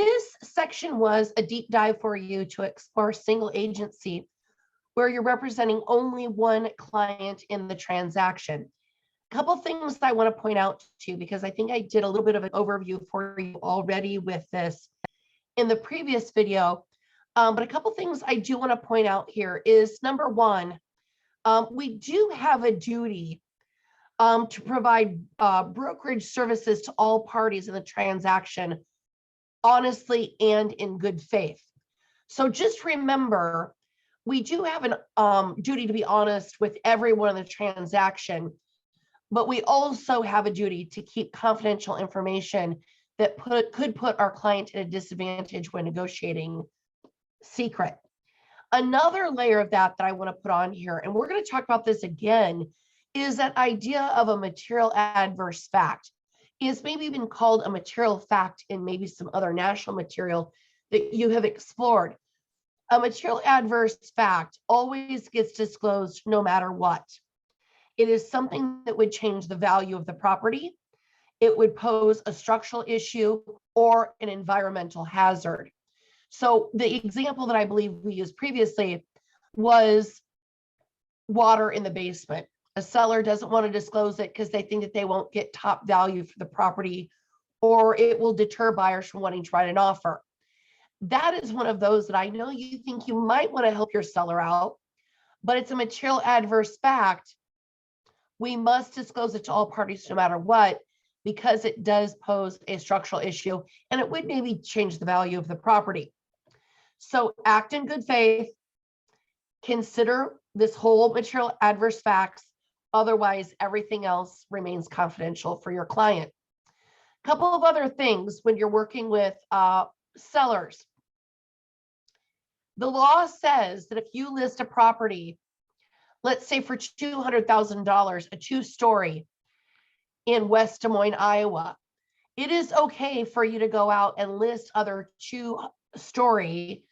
This section was a deep dive for you to explore single agency where you're representing only one client in the transaction. A couple things I want to point out to you, because I think I did a little bit of an overview for you already with this in the previous video. But a couple things I do want to point out here is, number one, we do have a duty to provide brokerage services to all parties in the transaction, honestly and in good faith. So just remember, we do have an duty to be honest with everyone in the transaction, but we also have a duty to keep confidential information that could put our client at a disadvantage when negotiating secret. Another layer of that I want to put on here, and we're going to talk about this again, is that idea of a material adverse fact. Is maybe even called a material fact in maybe some other national material that you have explored. A material adverse fact always gets disclosed no matter what. It is something that would change the value of the property. It would pose a structural issue or an environmental hazard. So the example that I believe we used previously was water in the basement. A seller doesn't want to disclose it because they think that they won't get top value for the property, or it will deter buyers from wanting to write an offer. That is one of those that I know you think you might want to help your seller out, but it's a material adverse fact. We must disclose it to all parties no matter what, because it does pose a structural issue and it would maybe change the value of the property. So act in good faith, consider this whole material adverse facts, otherwise everything else remains confidential for your client. A couple of other things when you're working with sellers. The law says that if you list a property, let's say for $200,000, a two-story in West Des Moines, Iowa, it is okay for you to go out and list other two-story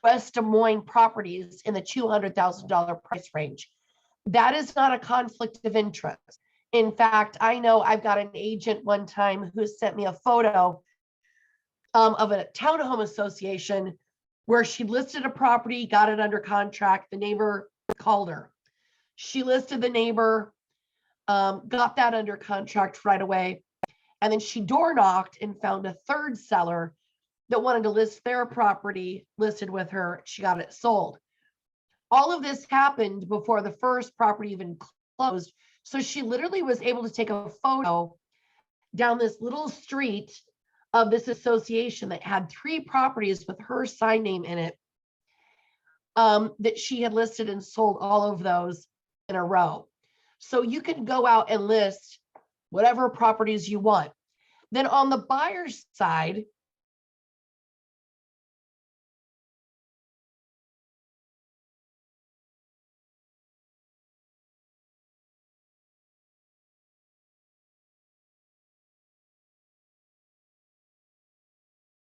West Des Moines properties in the $200,000 price range. That is not a conflict of interest. In fact, I know I've got an agent one time who sent me a photo of a townhome association where she listed a property, got it under contract. The neighbor called her. She listed the neighbor, got that under contract right away. And then she door knocked and found a third seller that wanted to list their property listed with her. She got it sold. All of this happened before the first property even closed. So she literally was able to take a photo down this little street of this association that had 3 properties with her sign name in it, that she had listed and sold all of those in a row. So you can go out and list whatever properties you want. Then on the buyer's side,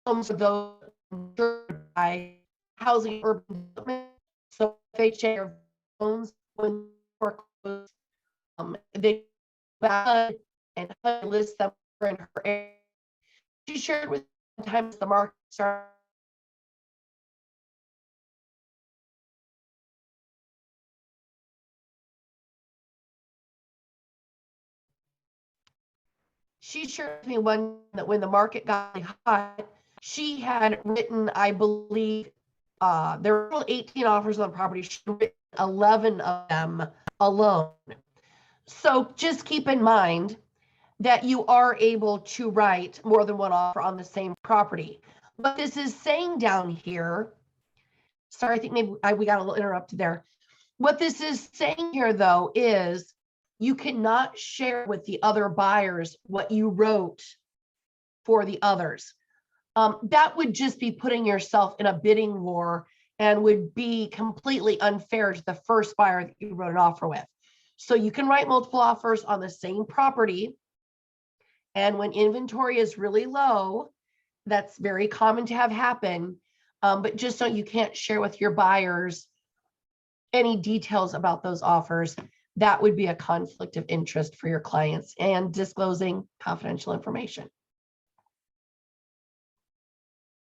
homes of those by housing urban development. So FHA or loans when foreclosed, they and list them in her area. She shared with times the market started. She shared with me one that when the market got hot, she had written, I believe, there were 18 offers on the property. She had written 11 of them alone. So just keep in mind that you are able to write more than one offer on the same property. What this is saying down here, sorry, I think maybe we got a little interrupted there. What this is saying here, though, is you cannot share with the other buyers what you wrote for the others. That would just be putting yourself in a bidding war and would be completely unfair to the first buyer that you wrote an offer with. So you can write multiple offers on the same property. And when inventory is really low, that's very common to have happen. But just so you can't share with your buyers any details about those offers, that would be a conflict of interest for your clients and disclosing confidential information.